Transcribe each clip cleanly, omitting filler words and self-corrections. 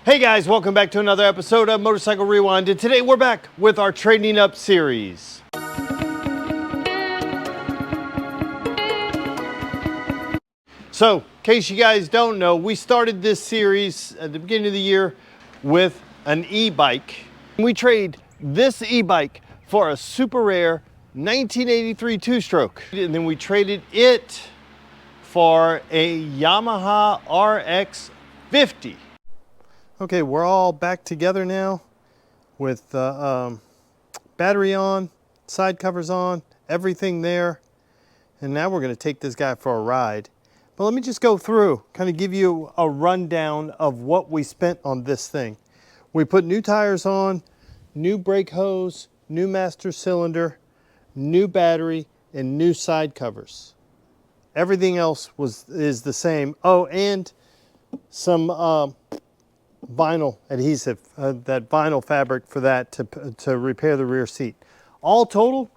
Hey guys, welcome back to another episode of Motorcycle Rewind, and today we're back with our Trading Up series. So, in case you guys don't know, we started this series at the beginning of the year with an e-bike. We trade this e-bike for a super rare 1983 two-stroke, and then we traded it for a Yamaha RX50. Okay, we're all back together now with battery on, side covers on, everything there. And now we're going to take this guy for a ride. But let me just go through, kind of give you a rundown of what we spent on this thing. We put new tires on, new brake hose, new master cylinder, new battery, and new side covers. Everything else is the same. Oh, and some vinyl adhesive, that vinyl fabric for that to repair the rear seat. All total,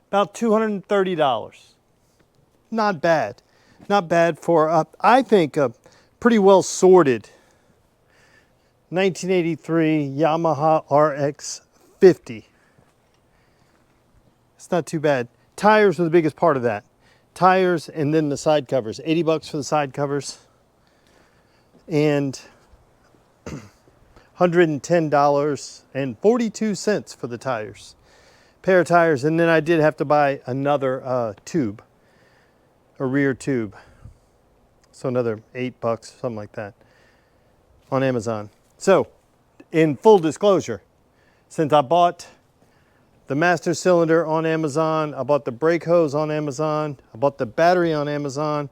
about $230. Not bad. Not bad for, I think, a pretty well sorted 1983 Yamaha RX50. It's not too bad. Tires were the biggest part of that. Tires and then the side covers. 80 bucks for the side covers. And $110.42 for the tires. Pair of tires, and then I did have to buy another tube, a rear tube. So another $8, something like that, on Amazon. So, in full disclosure, since I bought the master cylinder on Amazon, I bought the brake hose on Amazon, I bought the battery on Amazon,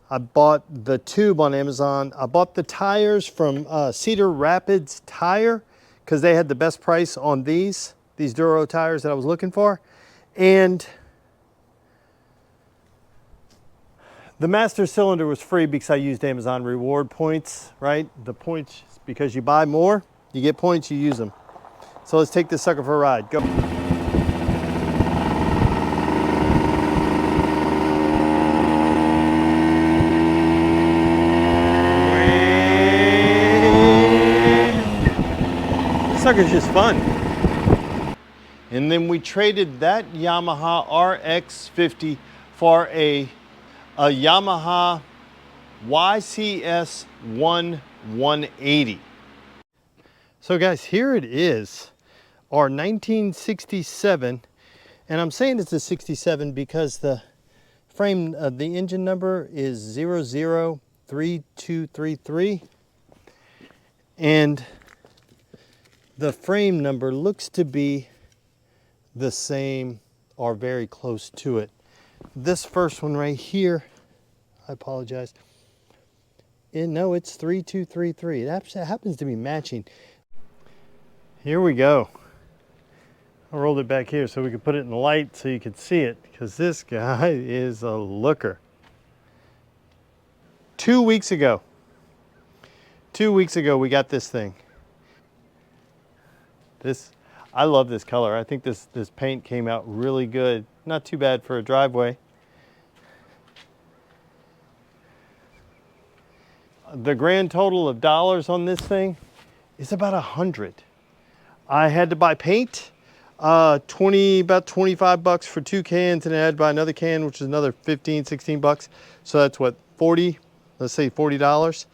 I bought the tube on Amazon. I bought the tires from Cedar Rapids Tire because they had the best price on these Duro tires that I was looking for. And the master cylinder was free because I used Amazon reward points, right? The points, because you buy more, you get points, you use them. So let's take this sucker for a ride. Go. Sucker's just fun. And then we traded that Yamaha RX50 for a Yamaha YCS1 180. So guys, here it is, our 1967, and I'm saying it's a 67 because the frame, the engine number is 003233, and the frame number looks to be the same or very close to it. This first one right here, I apologize. No, it's 3233. It happens to be matching. Here we go. I rolled it back here so we could put it in the light so you could see it, because this guy is a looker. 2 weeks ago we got this thing. I love this color. I think this paint came out really good. Not too bad for a driveway. The grand total of dollars on this thing is about $100. I had to buy paint, about 25 bucks for 2 cans, and I had to buy another can, which is another 15, 16 bucks. So that's what, 40, let's say $40.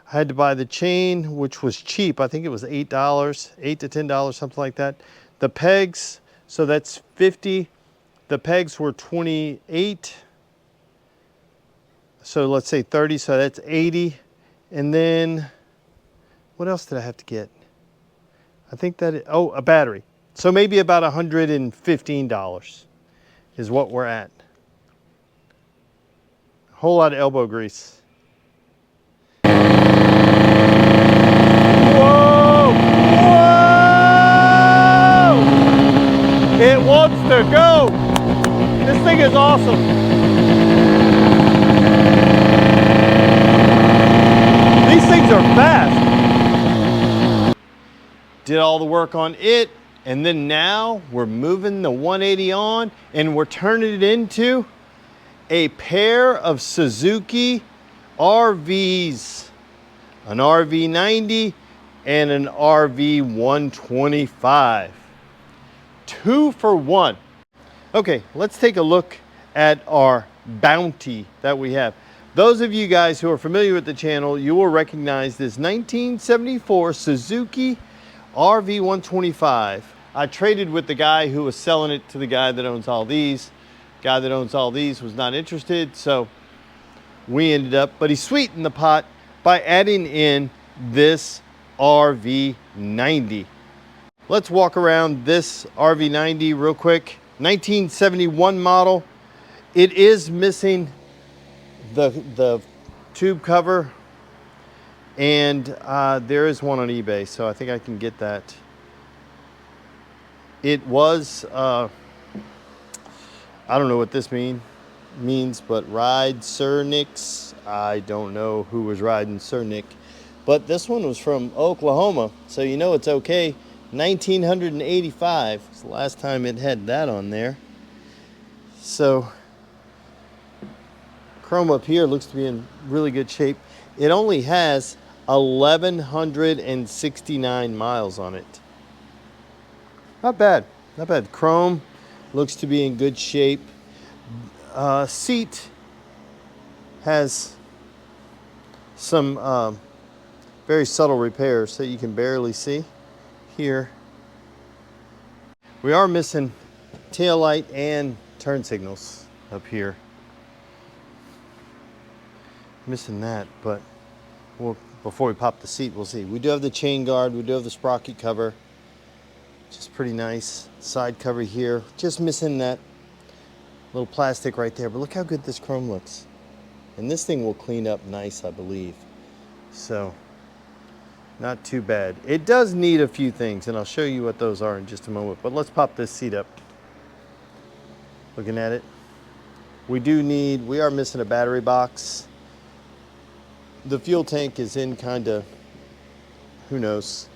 I had to buy the chain, which was cheap. I think it was $8, $8 to $10, something like that. The pegs, so that's 50. The pegs were 28. So let's say 30, so that's 80. And then, what else did I have to get? I think that, oh, a battery. So maybe about $115 is what we're at. A whole lot of elbow grease. It wants to go. This thing is awesome. These things are fast. Did all the work on it, and then now we're moving the 180 on, and we're turning it into a pair of Suzuki RVs, an RV90 and an RV125. 2 for 1. Okay, let's take a look at our bounty that we have. Those of you guys who are familiar with the channel, you will recognize this 1974 Suzuki RV125. I traded with the guy who was selling it to the guy that owns all these. Guy that owns all these was not interested, so we ended up, but he sweetened the pot by adding in this RV90. Let's walk around this RV90 real quick. 1971 model. It is missing the tube cover, and there is one on eBay, so I think I can get that. It was I don't know what this means, but ride Sir Nick's. I don't know who was riding Sir Nick, but this one was from Oklahoma, so you know it's okay. 1985 was the last time it had that on there. So chrome up here looks to be in really good shape. It only has 1,169 miles on it. Not bad, not bad. Chrome looks to be in good shape. Seat has some very subtle repairs that you can barely see here. We are missing tail light and turn signals up here. Missing that, but before we pop the seat, we'll see. We do have the chain guard, we do have the sprocket cover, which is pretty nice. Side cover here, just missing that little plastic right there, but look how good this chrome looks. And this thing will clean up nice, I believe. So, not too bad. It does need a few things, and I'll show you what those are in just a moment, but let's pop this seat up. Looking at it, we are missing a battery box. The fuel tank is in kind of, who knows,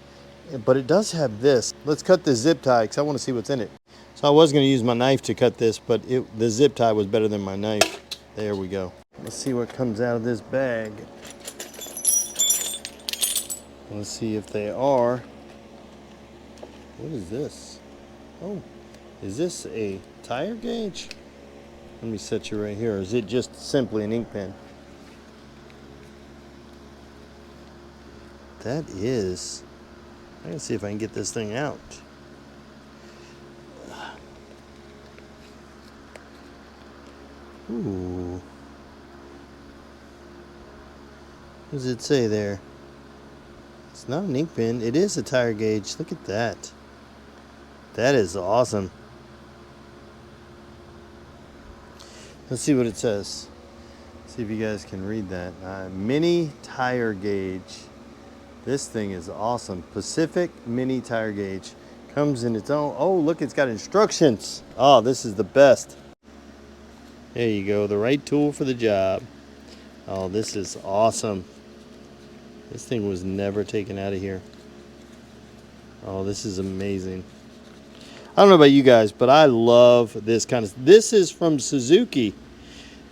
but it does have this. Let's cut the zip tie because I want to see what's in it. So I was going to use my knife to cut this, but the zip tie was better than my knife. There we go. Let's see what comes out of this bag. Let's see if they are. What is this? Oh, is this a tire gauge? Let me set you right here. Or is it just simply an ink pen? That is. I can see if I can get this thing out. Ooh. What does it say there? It's not an ink pen. It is a tire gauge. Look at that. That is awesome. Let's see what it says. See if you guys can read that. Mini tire gauge. This thing is awesome. Pacific mini tire gauge. Comes in its own. Oh, look, it's got instructions. Oh, this is the best. There you go. The right tool for the job. Oh, this is awesome. This thing was never taken out of here. Oh, this is amazing. I don't know about you guys, but I love this kind of. This is from Suzuki.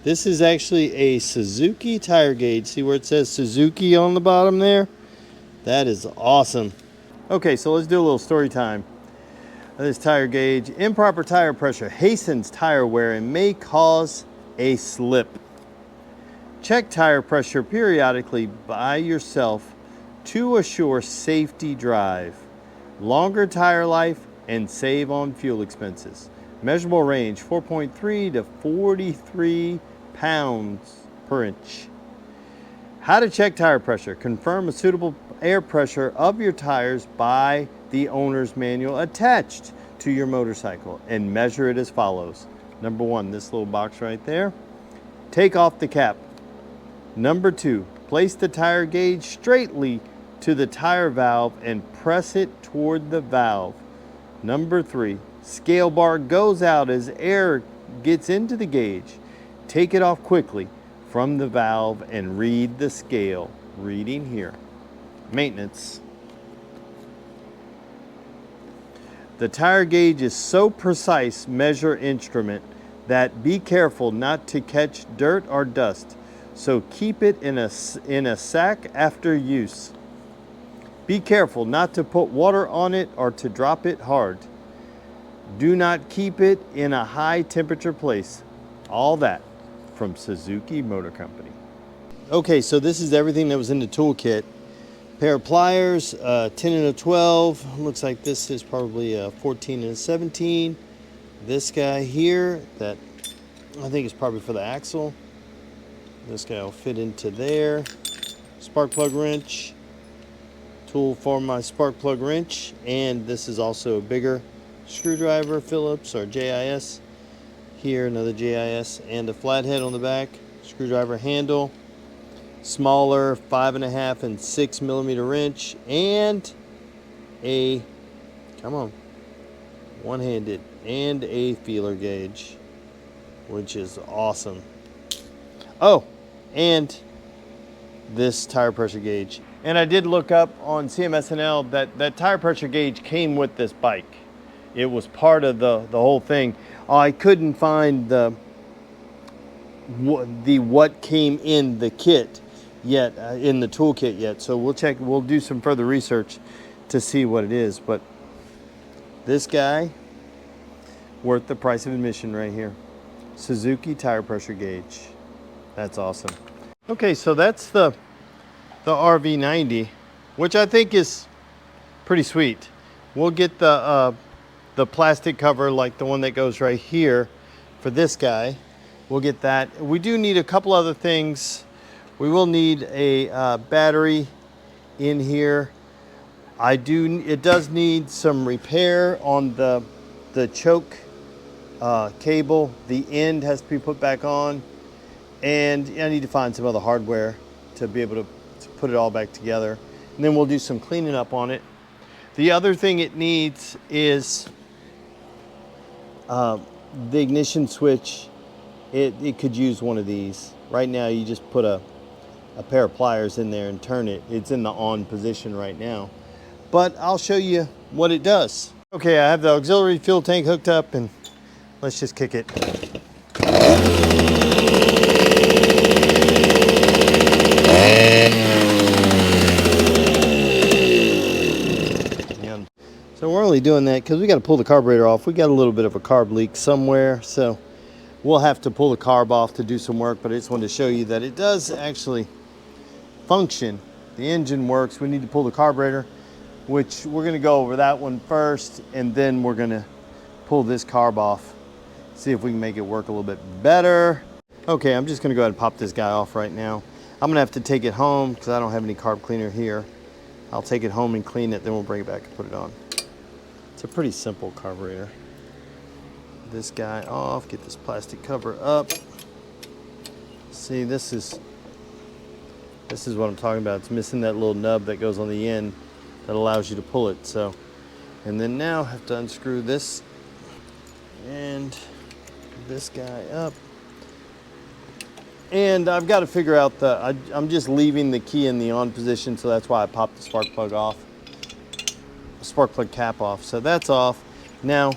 This is actually a Suzuki tire gauge. See where it says Suzuki on the bottom there? That is awesome. Okay, so let's do a little story time. This tire gauge. Improper tire pressure hastens tire wear and may cause a slip. Check tire pressure periodically by yourself to assure safety drive, longer tire life, and save on fuel expenses. Measurable range 4.3 to 43 pounds per inch. How to check tire pressure. Confirm a suitable air pressure of your tires by the owner's manual attached to your motorcycle and measure it as follows. Number 1, this little box right there. Take off the cap. Number 2, place the tire gauge straightly to the tire valve and press it toward the valve. Number 3, scale bar goes out as air gets into the gauge. Take it off quickly from the valve and read the scale. Reading here. Maintenance. The tire gauge is so precise measure instrument that be careful not to catch dirt or dust. So keep it in a sack after use. Be careful not to put water on it or to drop it hard. Do not keep it in a high temperature place. All that from Suzuki Motor Company. Okay, so this is everything that was in the toolkit. Pair of pliers, 10 and a 12. Looks like this is probably a 14 and a 17. This guy here, that I think is probably for the axle. This guy will fit into there. Spark plug wrench, tool for my spark plug wrench, and this is also a bigger screwdriver, Phillips or JIS. Here, another JIS, and a flathead on the back. Screwdriver handle, smaller 5.5 and 6 millimeter wrench, and a, come on, one-handed, and a feeler gauge, which is awesome. Oh, and this tire pressure gauge. And I did look up on CMSNL that tire pressure gauge came with this bike. It was part of the whole thing. I couldn't find the what came in the kit yet, in the toolkit yet. So we'll do some further research to see what it is. But this guy, worth the price of admission right here. Suzuki tire pressure gauge. That's awesome. Okay, so that's the RV90, which I think is pretty sweet. We'll get the plastic cover like the one that goes right here for this guy. We'll get that. We do need a couple other things. We will need a battery in here. It does need some repair on the choke cable. The end has to be put back on, and I need to find some other hardware to be able to put it all back together. And then we'll do some cleaning up on it. The other thing it needs is the ignition switch. It could use one of these. Right now you just put a pair of pliers in there and turn it. It's in the on position right now. But I'll show you what it does. Okay, I have the auxiliary fuel tank hooked up, and let's just kick it. So we're only doing that because we got to pull the carburetor off. We got a little bit of a carb leak somewhere, so we'll have to pull the carb off to do some work, but I just wanted to show you that it does actually function. The engine works. We need to pull the carburetor, which we're going to go over that one first, and then we're going to pull this carb off, see if we can make it work a little bit better. Okay, I'm just going to go ahead and pop this guy off right now. I'm going to have to take it home because I don't have any carb cleaner here. I'll take it home and clean it, then we'll bring it back and put it on. It's a pretty simple carburetor. This guy off, get this plastic cover up. See, this is what I'm talking about. It's missing that little nub that goes on the end that allows you to pull it. So, and then now I have to unscrew this and this guy up. And I've got to figure out I'm just leaving the key in the on position, so that's why I popped the spark plug off. Spark plug cap off. So that's off. Now,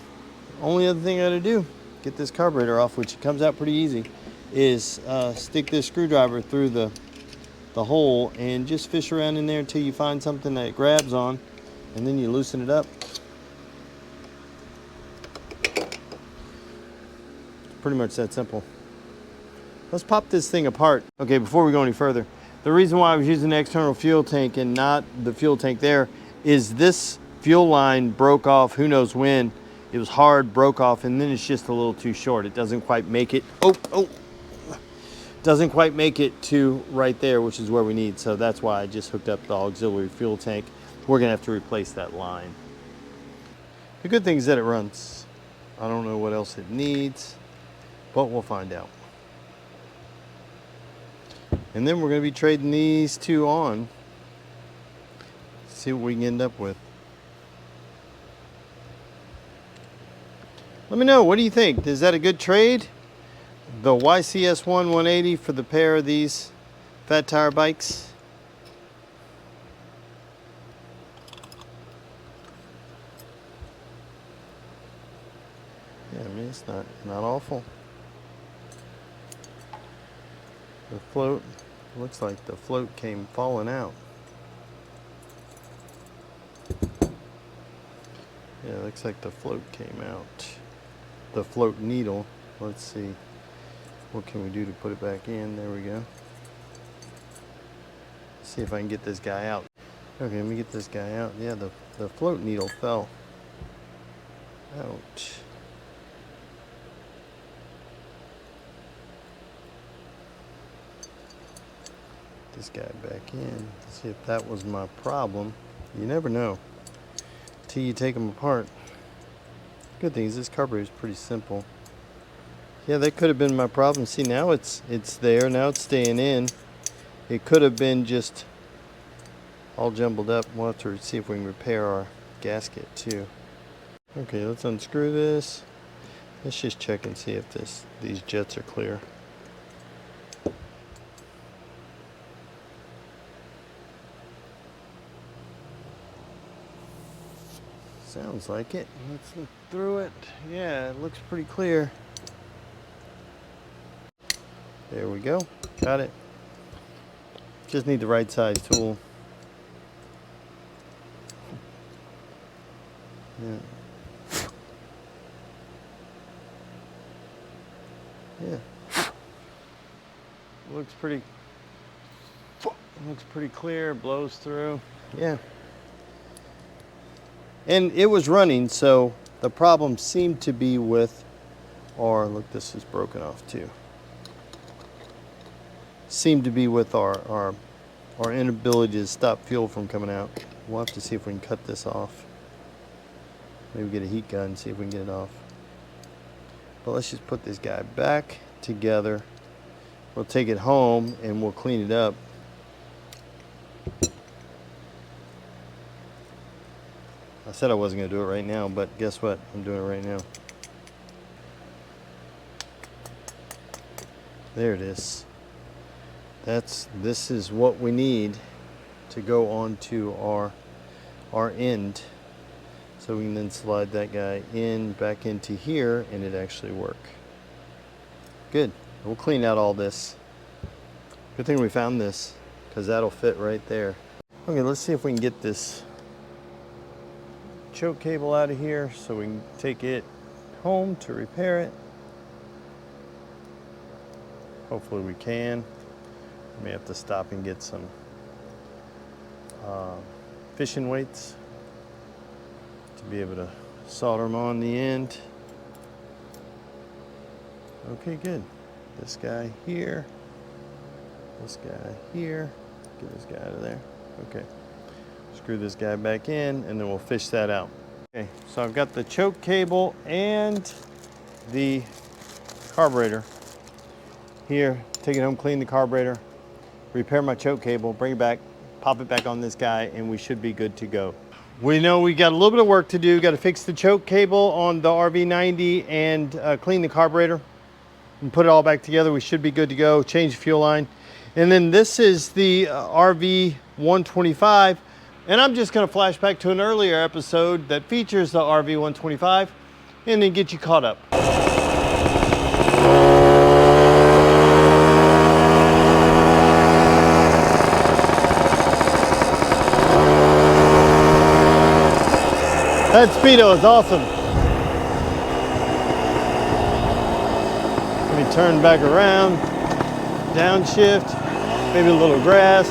only other thing I gotta do, get this carburetor off, which comes out pretty easy, is stick this screwdriver through the hole and just fish around in there until you find something that it grabs on, and then you loosen it up. Pretty much that simple. Let's pop this thing apart. Okay, before we go any further, the reason why I was using the external fuel tank and not the fuel tank there is this fuel line broke off who knows when. It was hard, broke off, and then it's just a little too short. It doesn't quite make it. Doesn't quite make it to right there, which is where we need. So that's why I just hooked up the auxiliary fuel tank. We're gonna have to replace that line. The good thing is that it runs. I don't know what else it needs, but we'll find out. And then we're gonna be trading these two on. See what we can end up with. Let me know, what do you think? Is that a good trade? The YCS1 180 for the pair of these fat tire bikes? Yeah, I mean, it's not awful. The float, looks like the float came falling out. Yeah, it looks like the float came out. The float needle. Let's see. What can we do to put it back in? There we go. See if I can get this guy out. Okay, let me get this guy out. Yeah, the float needle fell out. This guy back in. See if that was my problem. You never know till you take them apart. Good thing is this carburetor is pretty simple. Yeah, that could have been my problem. See, now it's there. Now it's staying in. It could have been just all jumbled up. We'll have to see if we can repair our gasket too. Okay, let's unscrew this. Let's just check and see if these jets are clear. Sounds like it. Let's look through it. Yeah, it looks pretty clear. There we go. Got it. Just need the right size tool. Yeah. Yeah. Looks pretty clear, blows through. Yeah. And it was running, so the problem seemed to be with, or look, this is broken off too. Seemed to be with our inability to stop fuel from coming out. We'll have to see if we can cut this off. Maybe get a heat gun and see if we can get it off. But let's just put this guy back together. We'll take it home and we'll clean it up. I said I wasn't going to do it right now, but guess what? I'm doing it right now. There it is. This is what we need to go onto our end. So we can then slide that guy in, back into here, and it actually work. Good. We'll clean out all this. Good thing we found this, because that'll fit right there. Okay, let's see if we can get this choke cable out of here so we can take it home to repair it. Hopefully we can. We may have to stop and get some fishing weights to be able to solder them on the end. Okay, good. This guy here, this guy here. Get this guy out of there. Okay. Screw this guy back in and then we'll fish that out. Okay, so I've got the choke cable and the carburetor here. Take it home, clean the carburetor, repair my choke cable, bring it back, pop it back on this guy, and we should be good to go. We know we got a little bit of work to do. Got to fix the choke cable on the RV90 and clean the carburetor and put it all back together. We should be good to go. Change the fuel line. And then this is the RV125. And I'm just going to flash back to an earlier episode that features the RV125 and then get you caught up. That speedo is awesome. Let me turn back around, downshift, maybe a little grass.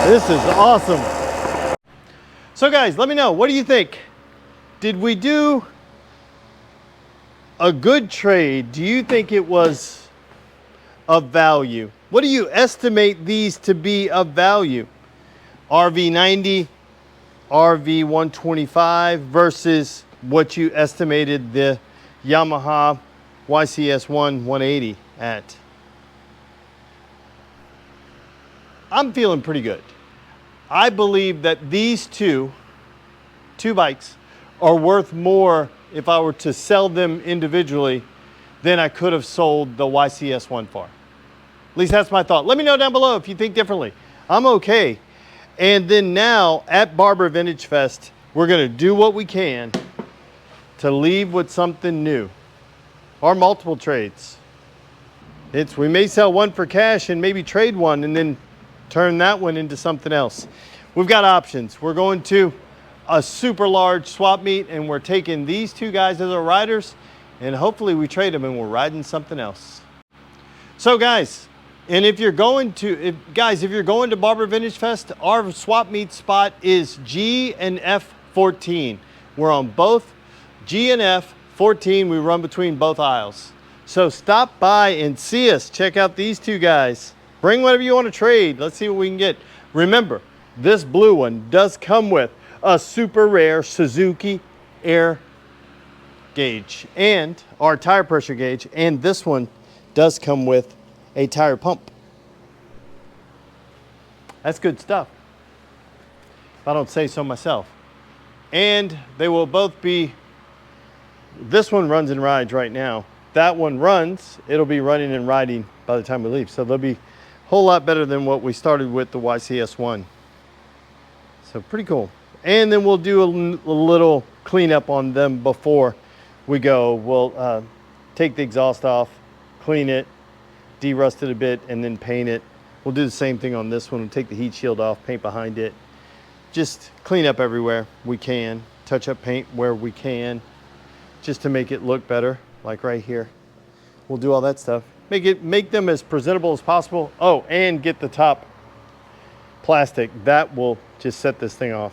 This is awesome. So guys, let me know, what do you think? Did we do a good trade? Do you think it was of value? What do you estimate these to be of value? RV90, RV125 versus what you estimated the Yamaha YCS1 180 at. I'm feeling pretty good. I believe that these two bikes are worth more if I were to sell them individually than I could have sold the YCS1 for. At least that's my thought. Let me know down below if you think differently. I'm okay. And then now at Barber Vintage Fest, we're gonna do what we can to leave with something new, or multiple trades. We may sell one for cash and maybe trade one and then turn that one into something else. We've got options. We're going to a super large swap meet and we're taking these two guys as our riders, and hopefully we trade them and we're riding something else. So guys, and if you're going to Barber Vintage Fest, our swap meet spot is G and F14. We're on both G and F14. We run between both aisles. So stop by and see us. Check out these two guys. Bring whatever you want to trade. Let's see what we can get. Remember, this blue one does come with a super rare Suzuki air gauge and our tire pressure gauge. And this one does come with a tire pump. That's good stuff, if I don't say so myself. And they will both be, this one runs and rides right now. That one runs, it'll be running and riding by the time we leave. So they'll be a whole lot better than what we started with the YCS1. So pretty cool. And then we'll do a little cleanup on them before we go. We'll take the exhaust off, clean it, de-rust it a bit, and then paint it. We'll do the same thing on this one. We'll take the heat shield off, paint behind it. Just clean up everywhere we can. Touch up paint where we can, just to make it look better, like right here. We'll do all that stuff. Make them as presentable as possible. Oh, and get the top plastic. That will just set this thing off.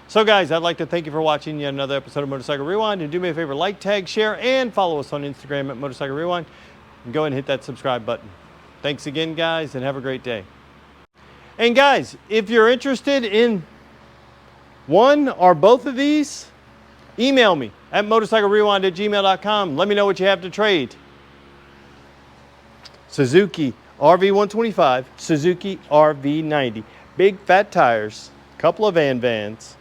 So guys, I'd like to thank you for watching yet another episode of Motorcycle Rewind. And do me a favor, like, tag, share, and follow us on Instagram at Motorcycle Rewind. And go ahead and hit that subscribe button. Thanks again, guys, and have a great day. And guys, if you're interested in one or both of these, email me at motorcyclerewind@gmail.com. Let me know what you have to trade. Suzuki RV125, Suzuki RV90. Big fat tires, couple of VanVans,